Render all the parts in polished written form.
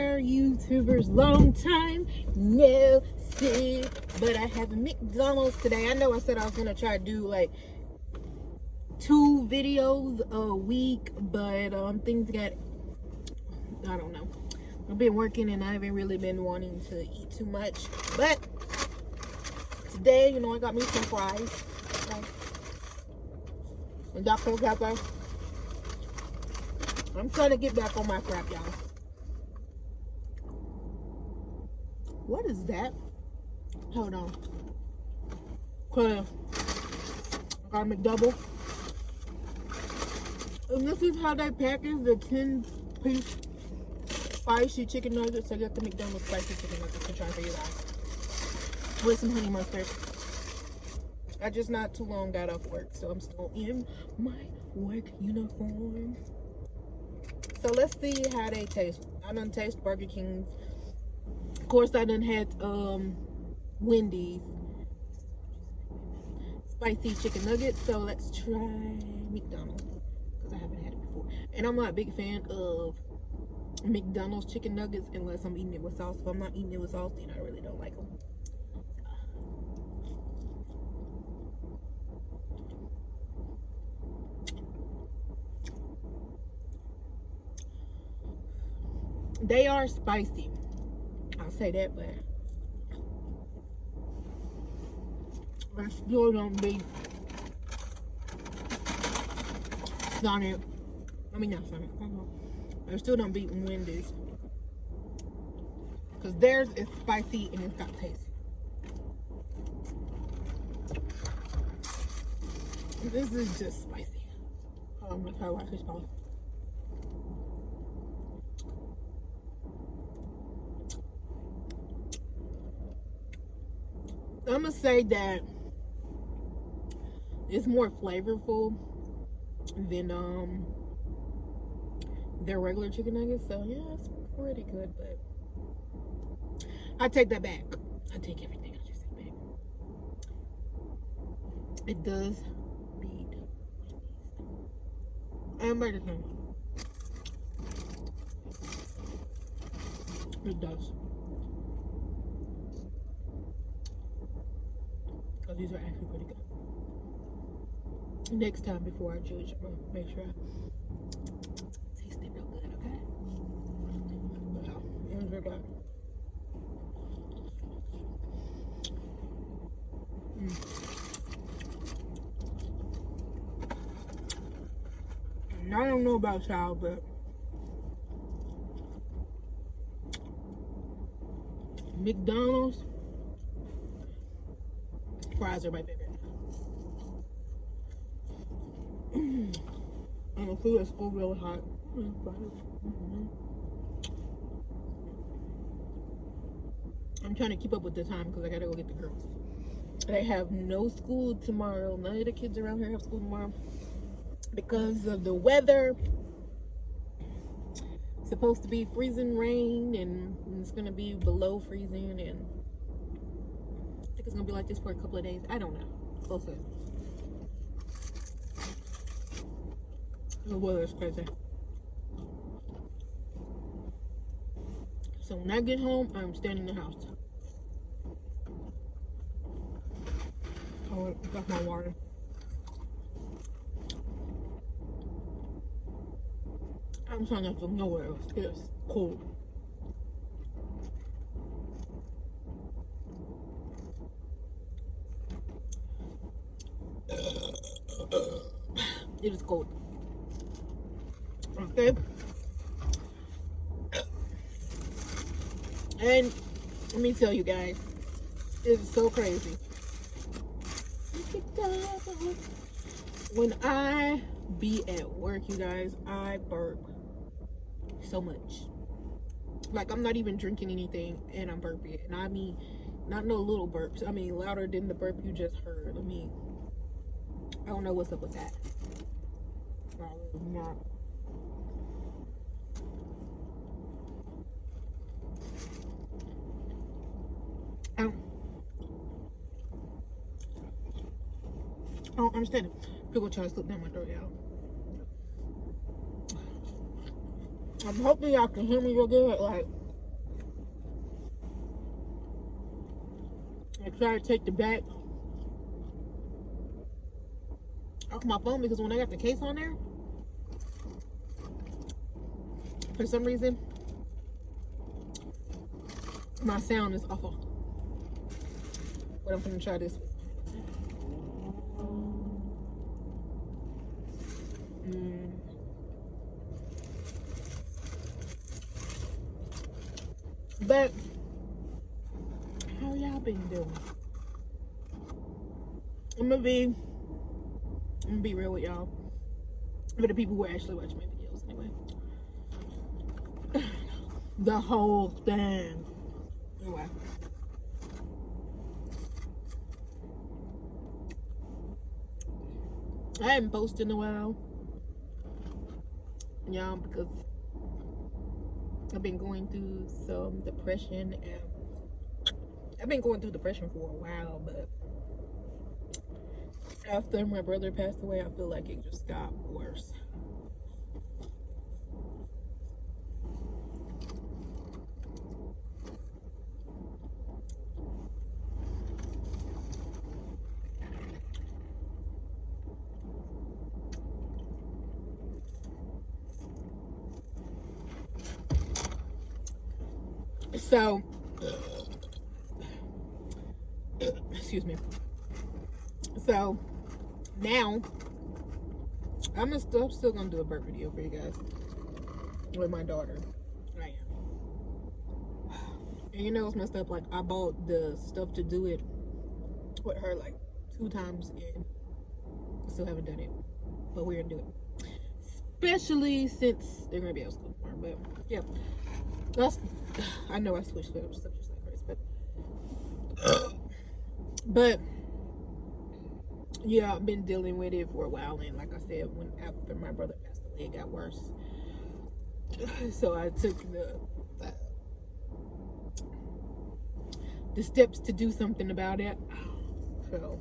there, YouTubers? Long time no see. But I have a McDonald's today. I know I said I was gonna try to do like 2 videos a week, but things got, I don't know. I've been working and I haven't really been wanting to eat too much. But today, you know, I got me some fries. And Dr. Pepper. I'm trying to get back on my crap, y'all. What is that? Hold on. Okay. I got a McDouble. And this is how they package the 10-piece spicy chicken nuggets. I got the McDonald's spicy chicken nuggets to try for you guys. With some honey mustard. I just not too long got off work, so I'm still in my work uniform. So let's see how they taste. I done taste Burger King's. Of course, I done had Wendy's spicy chicken nuggets. So let's try McDonald's because I haven't had it before. And I'm not a big fan of McDonald's chicken nuggets unless I'm eating it with sauce. If I'm not eating it with sauce, then I really don't like them. They are spicy. I'll say that, but I still don't beat Sonic. I mean, not Sonic. I still don't beat Wendy's. Because theirs is spicy and it's got taste. This is just spicy. I'm going to try to watch this called. I'm gonna say that it's more flavorful than their regular chicken nuggets. So yeah, it's pretty good, but I take that back. I take everything I just said back. It does beat and Burger King. It does. Because these are actually pretty good. Next time before I judge, I'm going to make sure I taste it real good, okay? Wow, here's what I got. And I don't know about y'all, but McDonald's fries are my favorite. And the food is still really hot. I'm trying to keep up with the time because I gotta go get the girls. They have no school tomorrow. None of the kids around here have school tomorrow because of the weather. It's supposed to be freezing rain and it's gonna be below freezing, and it's gonna be like this for a couple of days. I don't know. Close it. The weather is crazy. So when I get home, I'm staying in the house. Oh, I got my water. I'm trying not to go nowhere else. It's cold. It is cold. Okay. And let me tell you guys, it's so crazy. When I be at work, you guys, I burp so much. Like, I'm not even drinking anything and I'm burping. And I mean, not no little burps. I mean, louder than the burp you just heard. I mean, I don't know what's up with that. Not. I don't understand it. People try to slip down my throat, y'all. I'm hoping y'all can hear me real good. Like, I try to take the back off my phone because when I got the case on there, for some reason, my sound is awful. But I'm gonna try this. But how y'all been doing? I'm gonna be real with y'all. For the people who actually watch my videos, anyway. The whole thing. Anyway. I haven't posted in a while, y'all, because I've been going through some depression, and I've been going through depression for a while, but after my brother passed away, I feel like it just got worse. So, excuse me. So, now, I'm still gonna do a burp video for you guys with my daughter. I am. And you know what's messed up? Like, I bought the stuff to do it with her like 2 times and still haven't done it. But we're gonna do it. Especially since they're gonna be out of school tomorrow. But yeah. I know I switched up stuff just like crazy, but yeah, I've been dealing with it for a while, and like I said, after my brother passed away, it got worse. So I took the steps to do something about it. So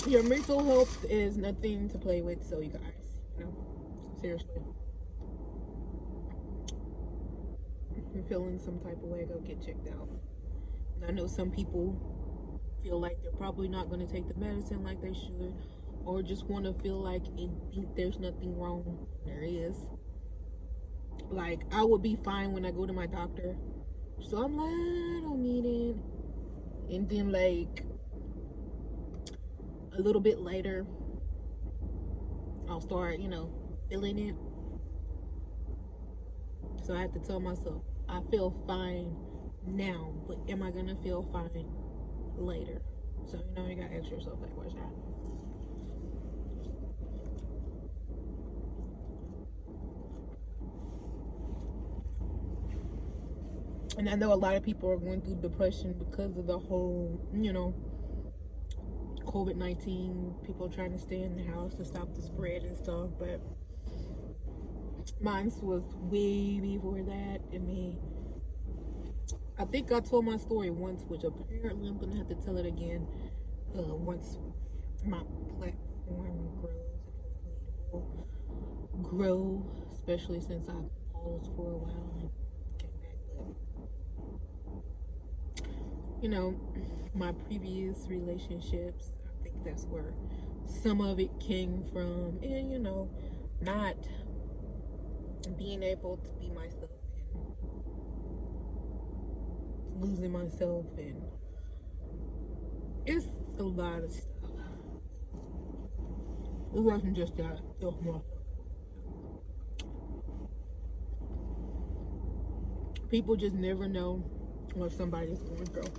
your mental health is nothing to play with, so you guys, seriously. If you're feeling some type of way, go get checked out. And I know some people feel like they're probably not going to take the medicine like they should, or just want to feel like and think there's nothing wrong. There is. Like, I would be fine when I go to my doctor, so I'm like, I don't need it. And then like a little bit later, I'll start, feeling it. So I have to tell myself, I feel fine now, but am I gonna feel fine later? So you gotta ask yourself that question. And I know a lot of people are going through depression because of the whole, COVID-19, people trying to stay in the house to stop the spread and stuff, but mine was way before that. I think I told my story once, which apparently I'm gonna have to tell it again once my platform grows. It will grow, especially since I paused for a while and came back. But my previous relationships, I think that's where some of it came from, and not being able to be myself and losing myself, and it's a lot of stuff. It wasn't just that. It was more. People just never know what somebody's going through.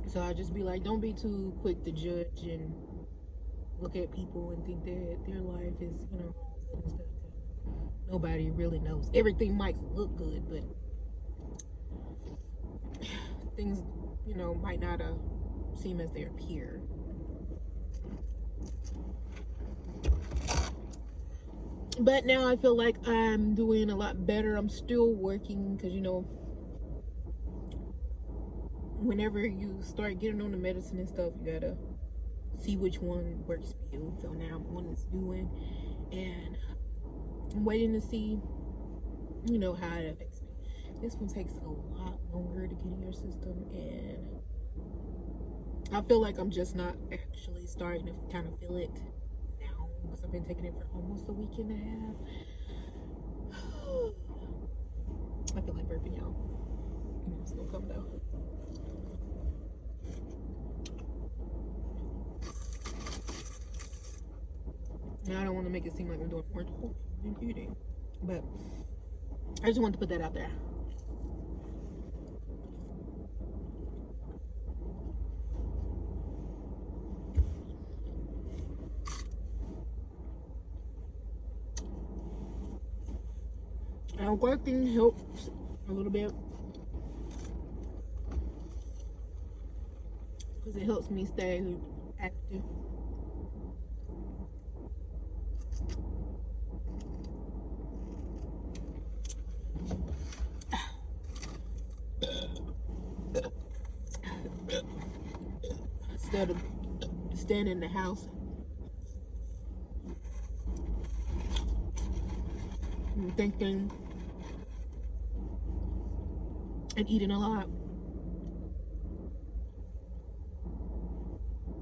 So I just be like, don't be too quick to judge and look at people and think that their life is, good and stuff. Nobody really knows. Everything might look good, but things, might not seem as they appear. But now I feel like I'm doing a lot better. I'm still working because, whenever you start getting on the medicine and stuff, you gotta see which one works for you. So now I'm on this new one, and I'm waiting to see, you know, how it affects me. This one takes a lot longer to get in your system, and I feel like I'm just not actually starting to kind of feel it now because I've been taking it for almost a week and a half. I feel like burping, y'all. It's gonna come though. Now I don't want to make it seem like I'm doing more talking than eating, but I just wanted to put that out there. And working helps a little bit because it helps me stay active. Instead of staying in the house and thinking and eating a lot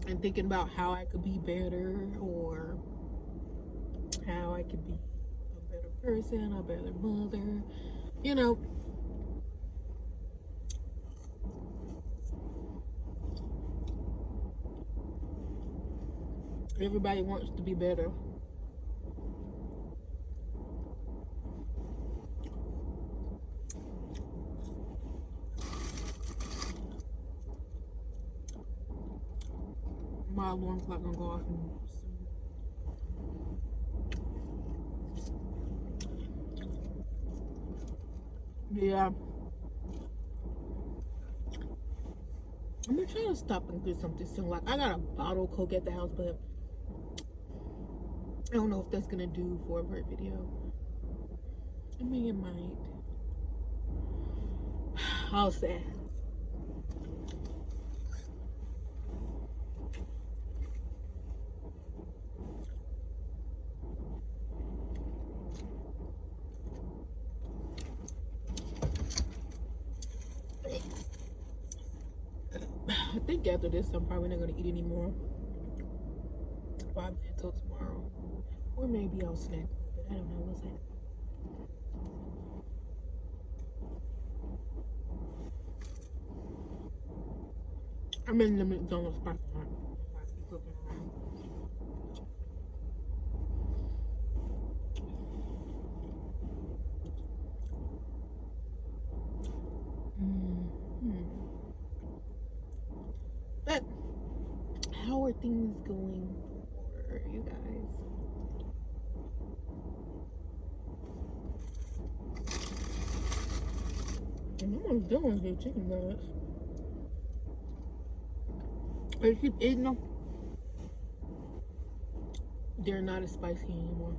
and thinking about how I could be better or how I could be a better person, a better mother, you know. Everybody wants to be better. My alarm clock gonna go off soon. Yeah. I'm gonna try to stop and get something soon. Like, I got a bottle of Coke at the house, but I don't know if that's gonna do for a bird video. I mean, it might. I'll say. I think after this, I'm probably not gonna eat anymore. Probably until tomorrow, or maybe I'll snack. But I don't know. We'll see. I'm in the McDonald's parking lot. But how are things going for you guys? I'm almost done with the chicken nuggets. I keep eating them. They're not as spicy anymore.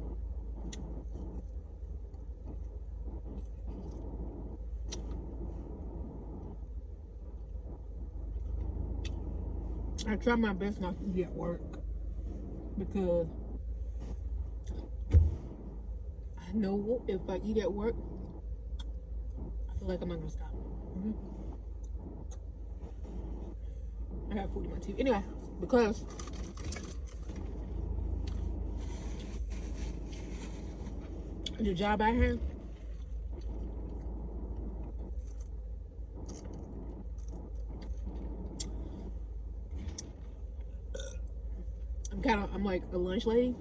I try my best not to eat at work because I know if I eat at work, I feel like I'm not gonna stop. I got food in my teeth. Anyway, because the job I have, I'm like a lunch lady.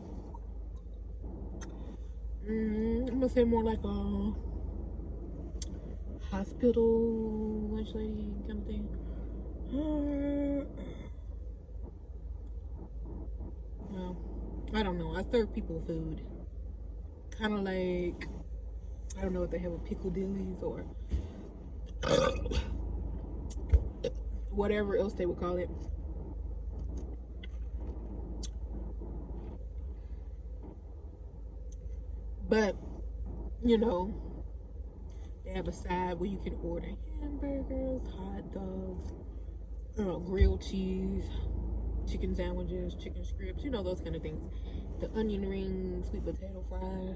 I'm gonna say more like a hospital lunch lady kind of thing. Well, I don't know. I serve people food. Kind of like, I don't know if they have a pickle dillies or whatever else they would call it. But, you know, they have a side where you can order hamburgers, hot dogs, grilled cheese, chicken sandwiches, chicken strips, you know, those kind of things. The onion rings, sweet potato fry.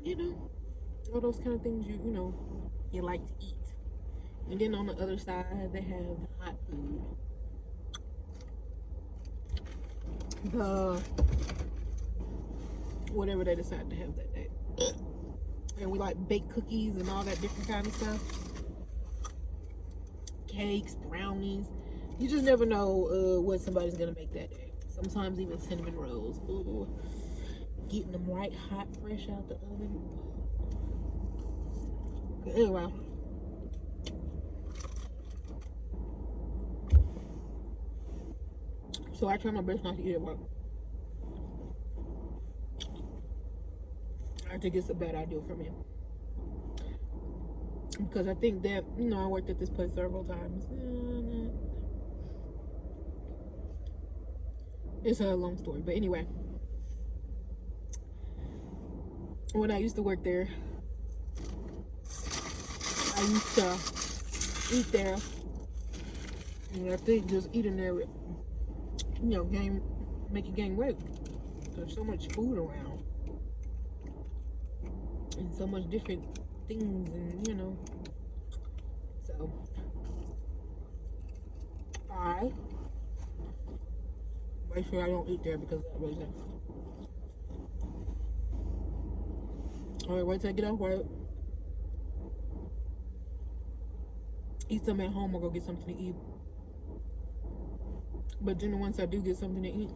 you know, all those kind of things you know, you like to eat. And then on the other side, they have hot food. The whatever they decide to have that day. And we like baked cookies and all that different kind of stuff. Cakes, brownies. You just never know what somebody's gonna make that day. Sometimes even cinnamon rolls. Ooh, getting them right hot, fresh out the oven. Anyway. So I try my best not to eat at work. I think it's a bad idea for me. Because I think that, you know, I worked at this place several times. It's a long story. But anyway. When I used to work there, I used to eat there. And I think just eating there, you know, make you gain weight. There's so much food around. And so much different things, and you know. So I make sure I don't eat there because of that reason. Alright, wait till I get off work. Eat something at home or go get something to eat. But then once I do get something to eat,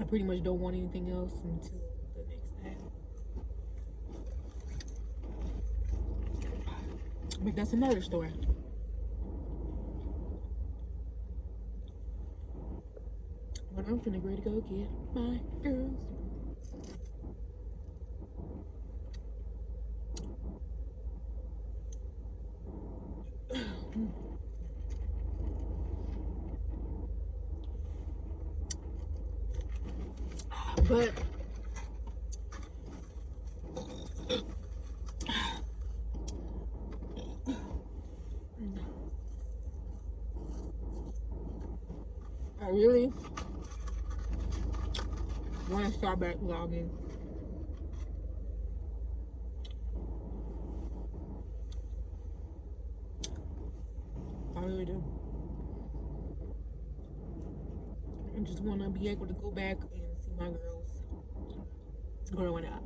I pretty much don't want anything else until the next day. But that's another story. But I'm finna ready to go get my girls. But I really want to start back vlogging. I really do. I just want to be able to go back and see my girls growing up.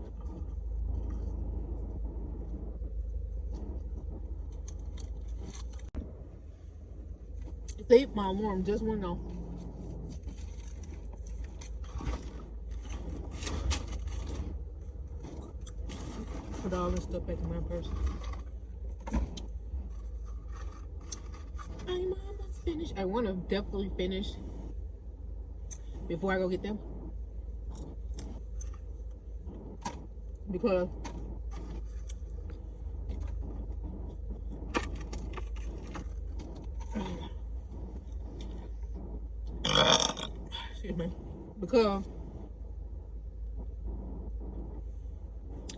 See, my alarm just went off. Put all this stuff back in my purse. I'm almost finished. I want to definitely finish before I go get them. Because excuse me. Because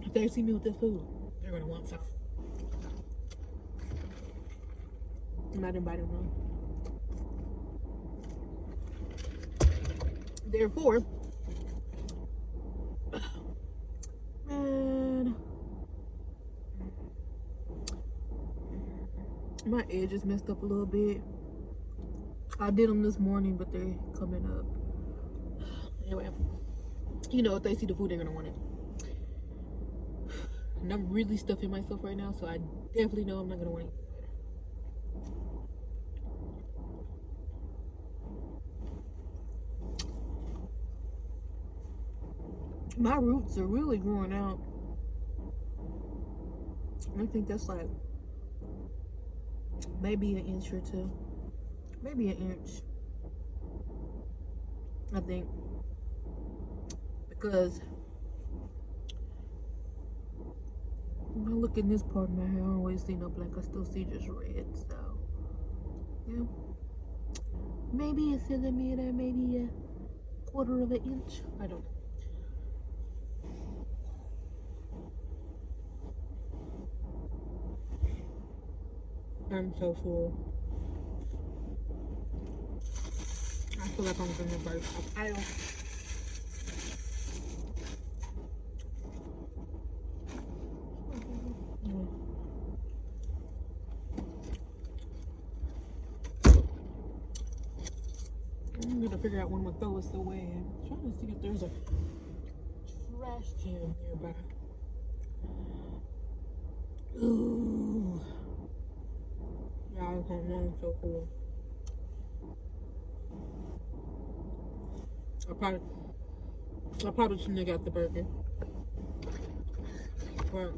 if they see me with this food, they're gonna want some. And I didn't buy them wrong. Therefore, man, my edge is messed up a little bit. I did them this morning, but they're coming up. Anyway, you know, if they see the food, they're gonna want it. And I'm really stuffing myself right now, so I definitely know I'm not gonna want it later. My roots are really growing out. I think that's like maybe an inch or two. Maybe an inch. I think. Because when I look in this part of my hair, I don't always see no black. I still see just red. So, yeah. Maybe a centimeter, maybe a quarter of an inch. I don't know. I'm so full. I feel like I'm gonna burst. I don't. I'm gonna figure out when to throw us away. I'm trying to see if there's a trash can nearby. Ooh. Y'all don't know, I'm so cool. I probably shouldn't have got the burger. But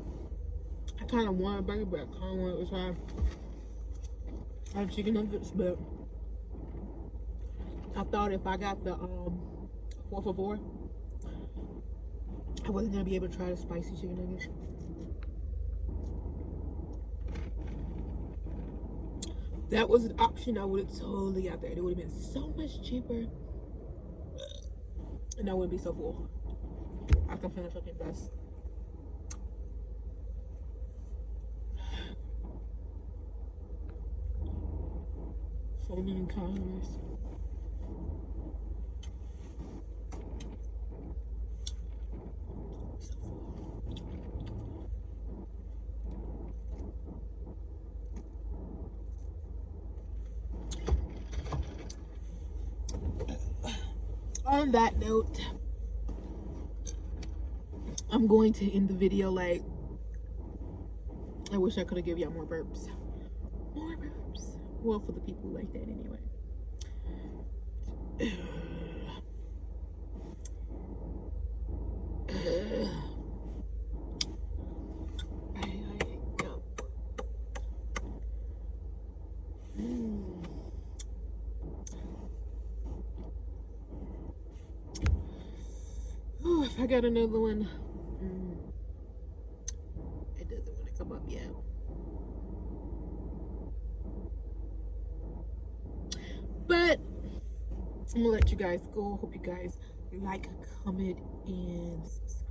I kind of want a burger, but I kind of want to try our chicken nuggets. But I thought if I got the 4 for $4, I wasn't gonna be able to try the spicy chicken nuggets. That was an option I would have totally got there. It would have been so much cheaper, and I wouldn't be so full. I can finish fucking best. So many calories. On that note, I'm going to end the video. Like, I wish I could have given y'all more burps. More burps. Well, for the people like that anyway. Oh, if I got another one, it doesn't want to come up yet. But I'm gonna let you guys go. Hope you guys like, comment, and subscribe.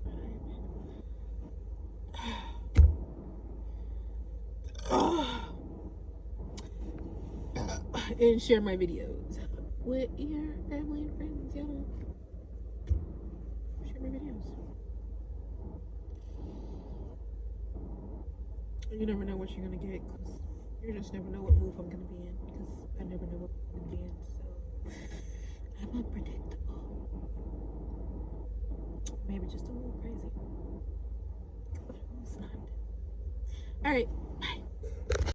And share my videos with your family and friends. You know, share my videos. You never know what you're gonna get, because you just never know what move I'm gonna be in, because I never know what I'm gonna be in. So I'm unpredictable. Maybe just a little crazy, but who's not? All right.